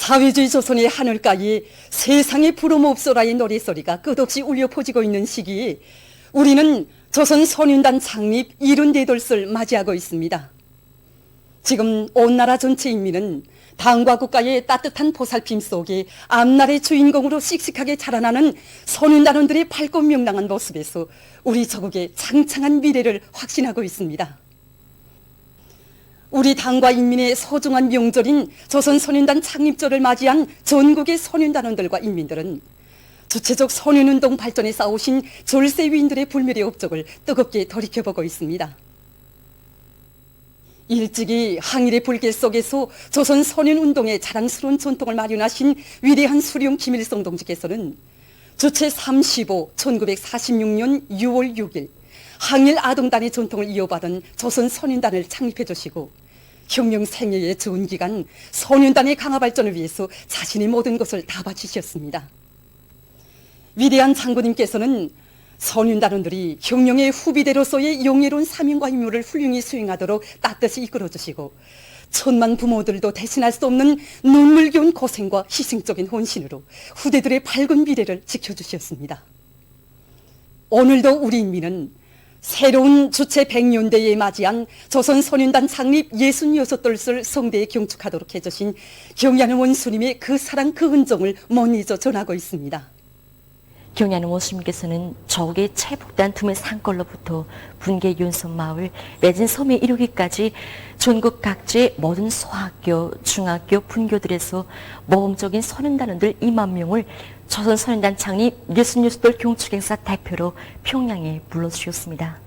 사회주의 조선의 하늘가에 세상에 부름 없소라의 노래소리가 끝없이 울려 퍼지고 있는 시기에 우리는 조선 선윤단 창립 78돌을 맞이하고 있습니다. 지금 온 나라 전체 인민은 당과 국가의 따뜻한 보살핌 속에 앞날의 주인공으로 씩씩하게 자라나는 선윤단원들의 밝고 명랑한 모습에서 우리 조국의 창창한 미래를 확신하고 있습니다. 우리 당과 인민의 소중한 명절인 조선 선윤단 창립절을 맞이한 전국의 선윤단원들과 인민들은 주체적 선윤운동 발전에 싸우신 졸세 위인들의 불멸의 업적을 뜨겁게 돌이켜보고 있습니다. 일찍이 항일의 불길 속에서 조선 선윤운동의 자랑스러운 전통을 마련하신 위대한 수령 김일성 동지께서는 주체 35, 1946년 6월 6일 항일 아동단의 전통을 이어받은 조선 선윤단을 창립해 주시고 혁명 생애의 좋은 기간 선윤단의 강화 발전을 위해서 자신의 모든 것을 다 바치셨습니다. 위대한 장군님께서는 선윤단원들이 혁명의 후비대로서의 영예로운 사명과 임무를 훌륭히 수행하도록 따뜻이 이끌어주시고 천만 부모들도 대신할 수 없는 눈물겨운 고생과 희생적인 헌신으로 후대들의 밝은 미래를 지켜주셨습니다. 오늘도 우리 인민은 새로운 주체 100년대에 맞이한 조선 선윤단 창립 66돌을 성대에 경축하도록 해주신 경야는 원수님의 그 사랑 그 은정을 못 잊어 전하고 있습니다. 경야는 원수님께서는 저국의 최북단 둠의 산골로부터 분계 윤선 마을 매진 섬에 이르기까지 전국 각지의 모든 소학교, 중학교, 분교들에서 모범적인 선윤단원들 2만 명을 조선 선윤단 창립 66돌 경축행사 대표로 평양에 불러주셨습니다.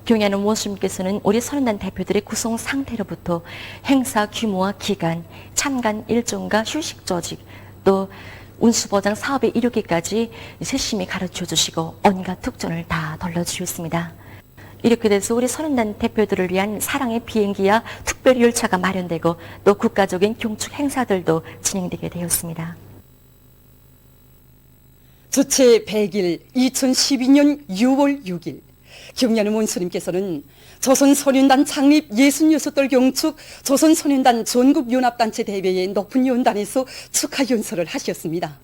경야는 원수님께서는 우리 선윤단 대표들의 구성 상태로부터 행사 규모와 기간, 참관 일정과 휴식 조직, 또 운수보장 사업에 이르기까지 세심히 가르쳐 주시고 온갖 특전을 다 돌려주셨습니다. 이렇게 돼서 우리 선윤단 대표들을 위한 사랑의 비행기와 특별 열차가 마련되고 또 국가적인 경축 행사들도 진행되게 되었습니다. 주체 100일 2012년 6월 6일 경야는 원수님께서는 조선 선윤단 창립 66돌 경축 조선 선윤단 전국연합단체 대회의 높은 연단에서 축하 연설을 하셨습니다.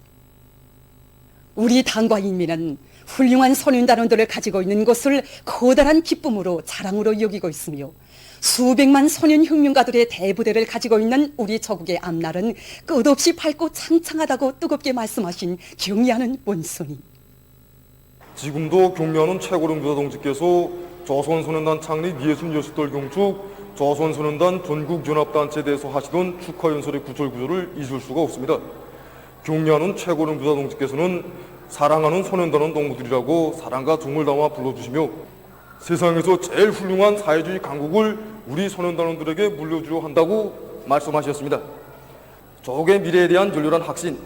우리 당과 인민은 훌륭한 선윤단원들을 가지고 있는 것을 커다란 기쁨으로 자랑으로 여기고 있으며 수백만 선윤혁명가들의 대부대를 가지고 있는 우리 조국의 앞날은 끝없이 밝고 창창하다고 뜨겁게 말씀하신 경야는 원수님. 지금도 경야는 최고령 부사 동지께서 조선선언단 창립 66돌 경축 조선선언단 전국연합단체에 대해서 하시던 축하연설의 구절구절을 잊을 수가 없습니다. 경야는 최고령 부사 동지께서는 사랑하는 선언단원 동무들이라고 사랑과 정을 담아 불러주시며 세상에서 제일 훌륭한 사회주의 강국을 우리 선언단원들에게 물려주려 한다고 말씀하셨습니다. 조국의 미래에 대한 열렬한 확신,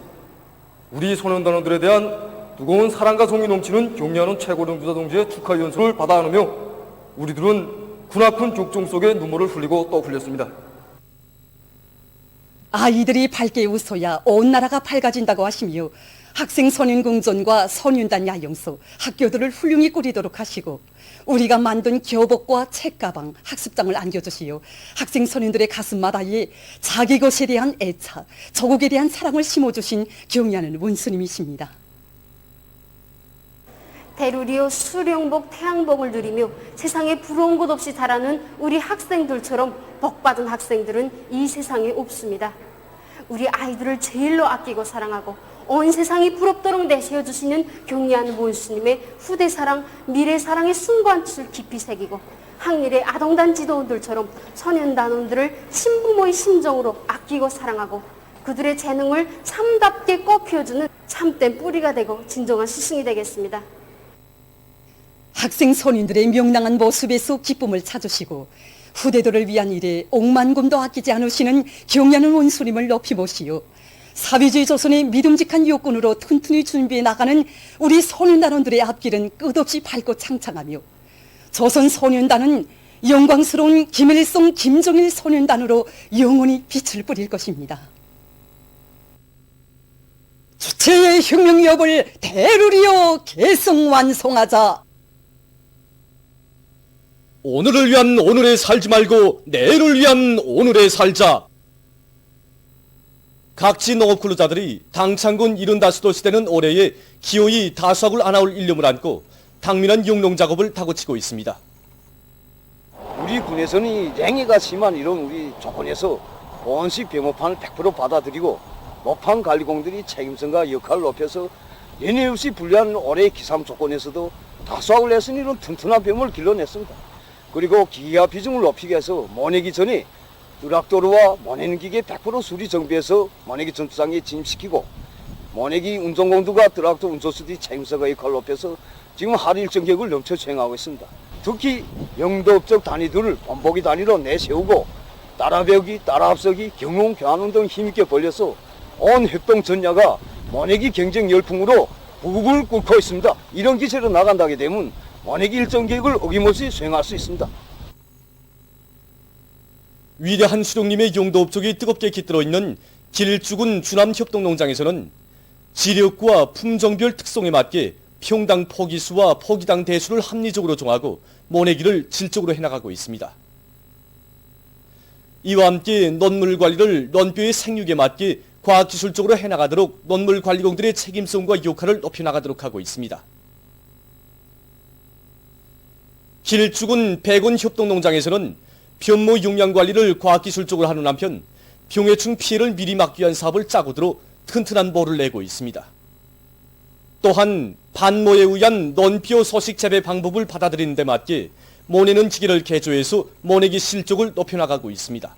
우리 선언단원들에 대한 뜨거운 사랑과 정이 넘치는 경야는 최고령 부사 동지의 축하 연설을 받아 안으며 우리들은 크나큰 격정 속에 눈물을 흘리고 또 흘렸습니다. 아이들이 밝게 웃어야 온 나라가 밝아진다고 하시며 학생 선윤궁전과 선윤단 야영소, 학교들을 훌륭히 꾸리도록 하시고 우리가 만든 교복과 책가방, 학습장을 안겨주시어 학생 선윤들의 가슴마다에 자기 것에 대한 애착, 조국에 대한 사랑을 심어주신 경야는 원수님이십니다. 대루리오 수령복 태양복을 누리며 세상에 부러운 것 없이 자라는 우리 학생들처럼 복받은 학생들은 이 세상에 없습니다. 우리 아이들을 제일로 아끼고 사랑하고 온 세상이 부럽도록 내세워주시는 경야한 원수님의 후대사랑, 미래사랑의 순관을 깊이 새기고 항일의 아동단 지도원들처럼 선윤단원들을 신부모의 심정으로 아끼고 사랑하고 그들의 재능을 참답게 꽃피워주는 참된 뿌리가 되고 진정한 스승이 되겠습니다. 학생 선인들의 명랑한 모습에서 기쁨을 찾으시고 후대들을 위한 일에 억만금도 아끼지 않으시는 경야는 원수님을 높이 모시어 사회주의 조선의 믿음직한 요건으로 튼튼히 준비해 나가는 우리 선윤단원들의 앞길은 끝없이 밝고 창창하며 조선 선윤단은 영광스러운 김일성, 김정일 선윤단으로 영원히 빛을 뿌릴 것입니다. 주체의 혁명협을 대루리어 개성완성하자. 오늘을 위한 오늘에 살지 말고 내일을 위한 오늘에 살자. 각지 농업 근로자들이 당창군 75 시대는 올해에 기어이 다수학을 안아올 일념을 안고 당면한 용농 작업을 다고치고 있습니다. 우리 군에서는 냉해가 심한 이런 우리 조건에서 원시 병업판을 100% 받아들이고 모판 관리공들이 책임성과 역할을 높여서 연해 없이 불리한 올해의 기상 조건에서도 다수학을 했으니 이런 튼튼한 뱀을 길러냈습니다. 그리고 기계화 비중을 높이기 위해서 모내기 전에 트락도르와 모내는 기계 100% 수리 정비해서 모내기 전투장에 진입시키고 모내기 운송공들과 트락터 운송수들이 책임성과 역할을 높여서 지금 하루 일정 계획을 넘쳐 수행하고 있습니다. 특히 영도업적 단위들을 본보기 단위로 내세우고 따라 배우기, 따라 앞서기, 경영, 교환운 등 힘있게 벌려서 온 협동 전야가 모내기 경쟁 열풍으로 부부를 꿇고 있습니다. 이런 기세로 나간다게 되면 모내기 일정 계획을 어김없이 수행할 수 있습니다. 위대한 수령님의 용도업적이 뜨겁게 깃들어 있는 길쭉은 주남협동농장에서는 지력과 품종별 특성에 맞게 평당 포기수와 포기당 대수를 합리적으로 정하고 모내기를 질적으로 해나가고 있습니다. 이와 함께 논물 관리를 논뼈의 생육에 맞게 과학기술적으로 해나가도록 논물 관리공들의 책임성과 역할을 높여나가도록 하고 있습니다. 길쭉은 백원 협동농장에서는 변모 용량 관리를 과학기술적으로 하는 한편 병해충 피해를 미리 막기 위한 사업을 짜고 들어 튼튼한 모를 내고 있습니다. 또한 반모에 의한 논뼈 서식 재배 방법을 받아들이는 데 맞게 모내는 기계를 개조해서 모내기 실적을 높여나가고 있습니다.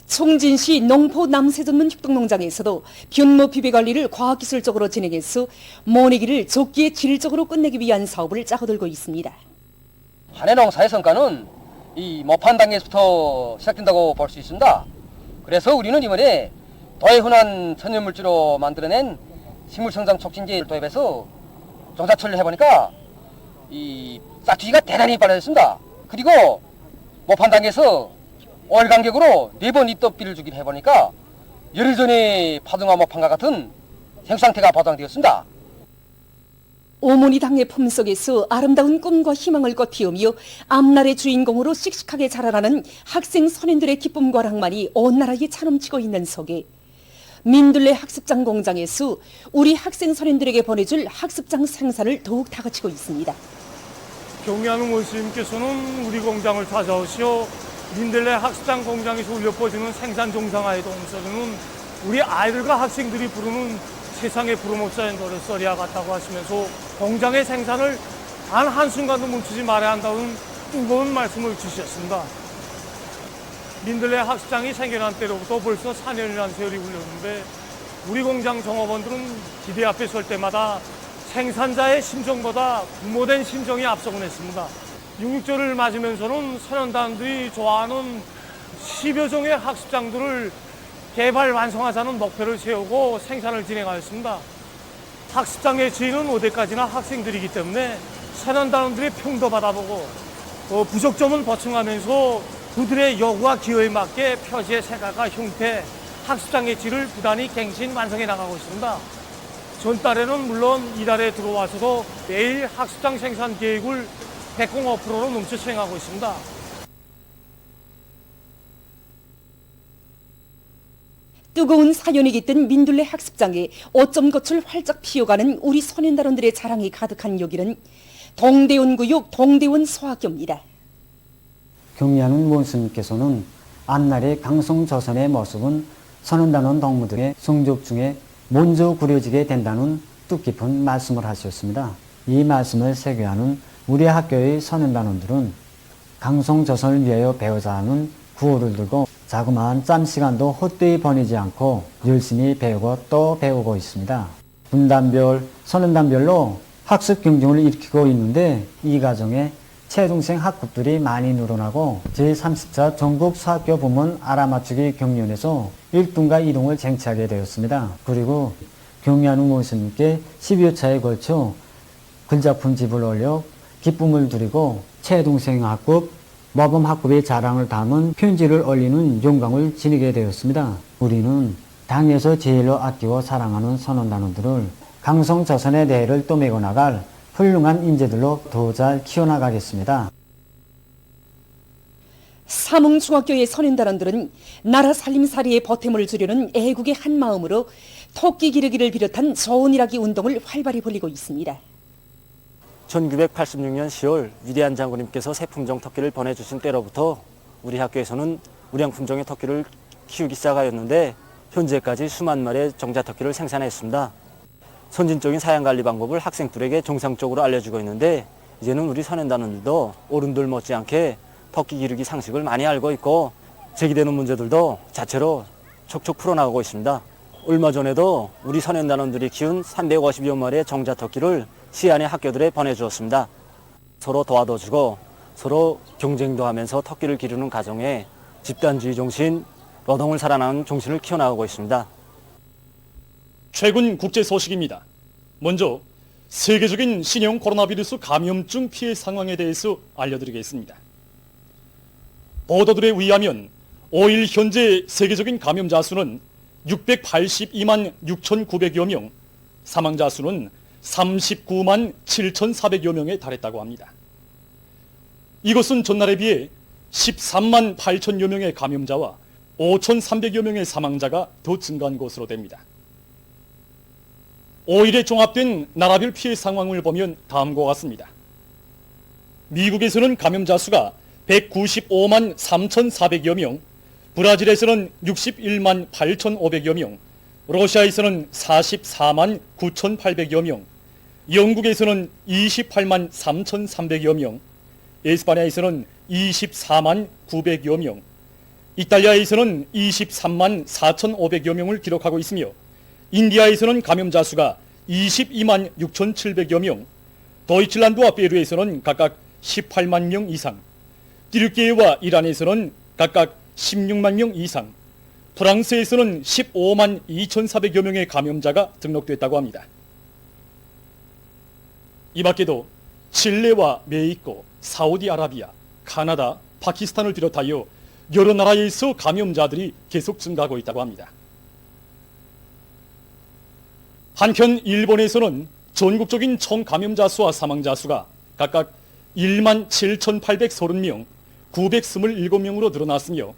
총진시 농포 남세전문 협동농장에서도 변모 비배 관리를 과학기술적으로 진행해서 모내기를 적기에 질적으로 끝내기 위한 사업을 짜고들고 있습니다. 한해 농사의 성과는 이 모판 단계에서부터 시작된다고 볼 수 있습니다. 그래서 우리는 이번에 더해 흔한 천연물질로 만들어낸 식물성장 촉진제를 도입해서 종자처리를 해보니까 이 싹트기가 대단히 빨라졌습니다. 그리고 모판 단계에서 월 간격으로 4번 입덧비를 주기로 해보니까 열흘 전에 파동화 모판과 같은 생수상태가 보장되었습니다. 오모니 당의 품속에서 아름다운 꿈과 희망을 꽃피우며 앞날의 주인공으로 씩씩하게 자라나는 학생 선인들의 기쁨과 낭만이 온 나라에 차넘치고 있는 속에 민들레 학습장 공장에서 우리 학생 선인들에게 보내줄 학습장 생산을 더욱 다그치고 있습니다. 경리하는 원수님께서는 우리 공장을 찾아오시어 민들레 학습장 공장에서 울려 퍼지는 생산 정상화에 도움서는 우리 아이들과 학생들이 부르는 세상에 부름없어야 노랫소리와 같다고 하시면서 공장의 생산을 단 한순간도 멈추지 말아야 한다는 뜨거운 말씀을 주셨습니다. 민들레 학습장이 생겨난 때로부터 벌써 4년이라는 세월이 흘렀는데 우리 공장 종업원들은 기대 앞에 설 때마다 생산자의 심정보다 부모된 심정이 앞서곤 했습니다. 6.6절을 맞으면서는 선원단들이 좋아하는 10여 종의 학습장들을 개발 완성하자는 목표를 세우고 생산을 진행하였습니다. 학습장의 지인은 5대까지나 학생들이기 때문에 선원단원들의 평도 받아보고 부족점은 보충하면서 그들의 요구와 기호에 맞게 표지의 색깔과 형태, 학습장의 질을 부단히 갱신 완성해 나가고 있습니다. 전달에는 물론 이달에 들어와서도 매일 학습장 생산 계획을 105%로 넘쳐 수행하고 있습니다. 뜨거운 사연이 깃든 민들레 학습장에 어쩜 겉을 활짝 피어가는 우리 선인단원들의 자랑이 가득한 여기는 동대원 구역 동대원 소학교입니다. 경리하는 원수님께서는 앞날의 강성조선의 모습은 선원단원 동무들의 성적 중에 먼저 그려지게 된다는 뜻깊은 말씀을 하셨습니다. 이 말씀을 세계하는 우리 학교의 선원단원들은 강성조선을 위하여 배우자 하는 구호를 들고 자그마한 짬 시간도 헛되이 보내지 않고 열심히 배우고 또 배우고 있습니다. 분단별, 선원단별로 학습 경쟁을 일으키고 있는데 이 과정에 최동생 학급들이 많이 늘어나고 제30차 전국 수학교 부문 알아맞추기 경연에서 1등과 2등을 쟁취하게 되었습니다. 그리고 경리하는 원수님께 12여 차에 걸쳐 글작품 집을 올려 기쁨을 드리고 최동생 학급, 모범 학급의 자랑을 담은 편지를 올리는 영광을 지니게 되었습니다. 우리는 당에서 제일로 아끼고 사랑하는 선원단원들을 강성조선의 대해를 떠매고 나갈 훌륭한 인재들로 더 잘 키워나가겠습니다. 삼흥중학교의 선임단원들은 나라 살림살이의 보탬을 주려는 애국의 한 마음으로 토끼 기르기를 비롯한 저온 일하기 운동을 활발히 벌이고 있습니다. 1986년 10월 위대한 장군님께서 새 품종 토끼를 보내주신 때로부터 우리 학교에서는 우량 품종의 토끼를 키우기 시작하였는데 현재까지 수만 마리의 종자 토끼를 생산했습니다. 선진적인 사양관리 방법을 학생들에게 정상적으로 알려주고 있는데 이제는 우리 선임단원들도 어른들 못지않게 토끼 기르기 상식을 많이 알고 있고 제기되는 문제들도 자체로 촉촉 풀어나가고 있습니다. 얼마 전에도 우리 선임단원들이 키운 350여 마리의 종자 토끼를 시안의 학교들에 보내주었습니다. 서로 도와줘주고 서로 경쟁도 하면서 토끼를 기르는 가정에 집단주의 정신, 노동을 살아나는 정신을 키워나가고 있습니다. 최근 국제 소식입니다. 먼저 세계적인 신형 코로나 바이러스 감염증 피해 상황에 대해서 알려드리겠습니다. 보도들에 의하면 5일 현재 세계적인 감염자 수는 682만 6,900여 명, 사망자 수는 39만 7,400여 명에 달했다고 합니다. 이것은 전날에 비해 13만 8천여 명의 감염자와 5,300여 명의 사망자가 더 증가한 것으로 됩니다. 5일에 종합된 나라별 피해 상황을 보면 다음과 같습니다. 미국에서는 감염자 수가 195만 3,400여 명, 브라질에서는 61만 8,500여 명, 러시아에서는 44만 9,800여 명, 영국에서는 28만 3,300여 명, 에스파냐에서는 24만 900여 명, 이탈리아에서는 23만 4,500여 명을 기록하고 있으며 인디아에서는 감염자 수가 22만 6,700여 명, 도이칠란드와 페루에서는 각각 18만 명 이상, 튀르키예와 이란에서는 각각 16만 명 이상, 프랑스에서는 15만 2,400여 명의 감염자가 등록됐다고 합니다. 이 밖에도 칠레와 메xi코, 사우디아라비아, 카나다, 파키스탄을 비롯하여 여러 나라에서 감염자들이 계속 증가하고 있다고 합니다. 한편 일본에서는 전국적인 총 감염자 수와 사망자 수가 각각 1만 7,830명, 927명으로 늘어났으며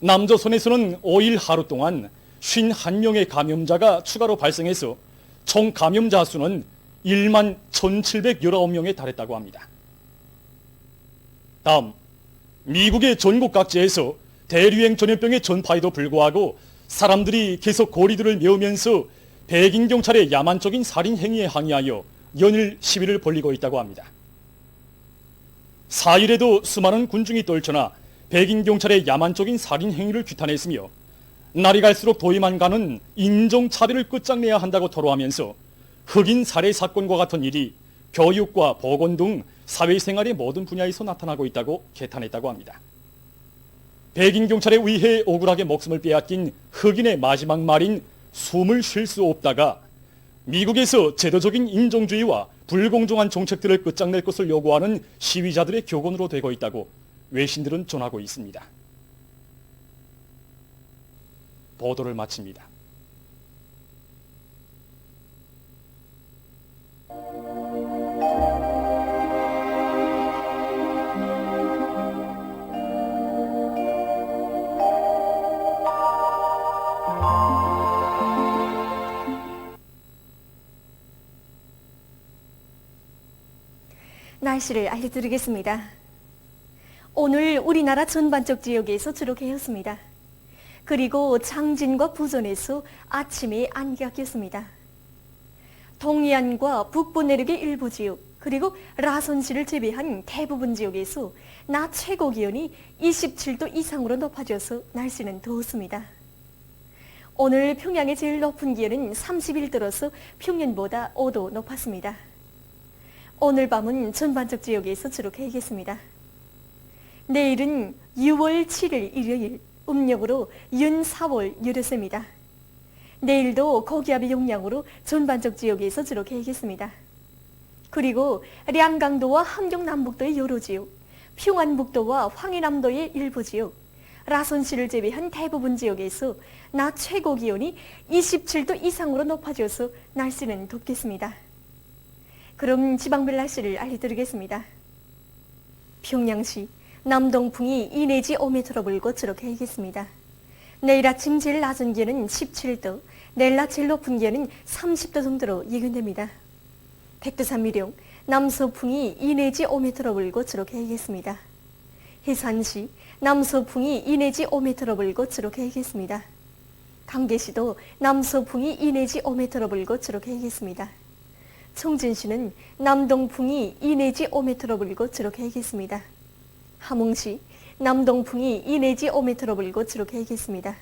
남조선에서는 5일 하루 동안 51명의 감염자가 추가로 발생해서 총 감염자 수는 1만 1,719명에 달했다고 합니다. 다음, 미국의 전국 각지에서 대류행 전염병의 전파에도 불구하고 사람들이 계속 거리들을 메우면서 백인 경찰의 야만적인 살인 행위에 항의하여 연일 시위를 벌이고 있다고 합니다. 4일에도 수많은 군중이 떨쳐나 백인 경찰의 야만적인 살인 행위를 규탄했으며 날이 갈수록 도의만 가는 인종차별을 끝장내야 한다고 토로하면서 흑인 살해 사건과 같은 일이 교육과 보건 등 사회생활의 모든 분야에서 나타나고 있다고 개탄했다고 합니다. 백인 경찰에 의해 억울하게 목숨을 빼앗긴 흑인의 마지막 말인 숨을 쉴 수 없다가 미국에서 제도적인 인종주의와 불공정한 정책들을 끝장낼 것을 요구하는 시위자들의 교권으로 되고 있다고 외신들은 전하고 있습니다. 보도를 마칩니다. 날씨를 알려드리겠습니다. 오늘 우리나라 전반적 지역에서 주로 개었습니다. 그리고 장진과 부전에서 아침에 안개가 꼈습니다. 동해안과 북부 내륙의 일부 지역, 그리고 라선시를 제외한 대부분 지역에서 낮 최고 기온이 27도 이상으로 높아져서 날씨는 더웠습니다. 오늘 평양의 제일 높은 기온은 31도로서 평년보다 5도 높았습니다. 오늘 밤은 전반적 지역에서 주로 개겠습니다. 내일은 6월 7일 일요일, 음력으로 윤 4월 열흘입니다. 내일도 고기압의 영향으로 전반적 지역에서 주로 개겠습니다. 그리고 량강도와 함경남북도의 여러 지역, 평안북도와 황해남도의 일부 지역, 라선시를 제외한 대부분 지역에서 낮 최고 기온이 27도 이상으로 높아져서 날씨는 덥겠습니다. 그럼 지방별 날씨를 알려드리겠습니다. 평양시 남동풍이 2 내지 5m로 불고 그렇게 하겠습니다. 내일 아침 제일 낮은 기온은 17도, 내일 낮 제일 높은 기온은 30도 정도로 예견됩니다. 백두산미령 남서풍이 2 내지 5m로 불고 그렇게 하겠습니다. 해산시 남서풍이 2 내지 5m로 불고 그렇게 하겠습니다. 강계시도 남서풍이 2 내지 5m로 불고 그렇게 하겠습니다. 청진시는 남동풍이 2 내지 5m로 불고 그렇게 하겠습니다. 함흥시 남동풍이 2 내지 5m로 불고 그렇게 하겠습니다.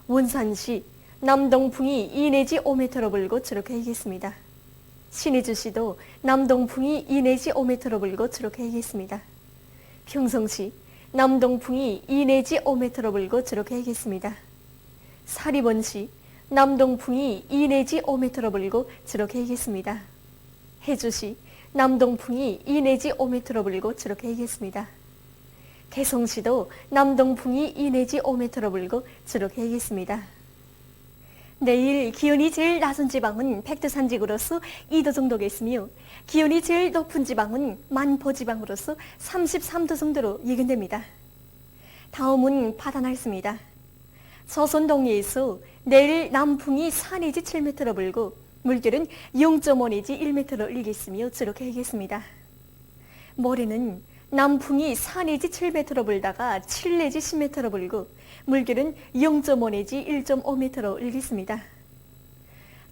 원산시 남동풍이 2 내지 5m로 불고 그렇게 하겠습니다. 신의주시도 남동풍이 2 내지 5m로 불고 그렇게 하겠습니다. 평성시 남동풍이 2 내지 5m로 불고 그렇게 하겠습니다. 사리번시 남동풍이 2 내지 5m로 불고 그렇게 하겠습니다. 해주시 남동풍이 2 내지 5m로 불고 그렇게 하겠습니다. 개성시도 남동풍이 2 내지 5m로 불고 그렇게 하겠습니다. 내일 기온이 제일 낮은 지방은 백두산지구로서 2도 정도겠으며 기온이 제일 높은 지방은 만포지방으로서 33도 정도로 예견됩니다. 다음은 바다 날씨입니다. 서선 동해에서 내일 남풍이 4 내지 7m로 불고 물결은 0.5 내지 1m로 일겠으며 그렇게 하겠습니다. 모레는 남풍이 4 내지 7m로 불다가 7 내지 10m로 불고 물결은 0.5 내지 1.5m로 일겠습니다.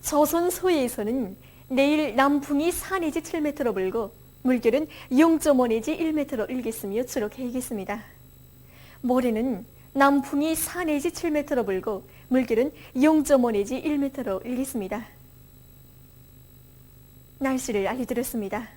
조선 서해에서는 내일 남풍이 4 내지 7m로 불고 물결은 0.5 내지 1m로 일겠으며 그렇게 하겠습니다. 모레는 남풍이 4 내지 7m로 불고 물결은 0.5 내지 1m로 일겠습니다. 날씨를 알려드렸습니다.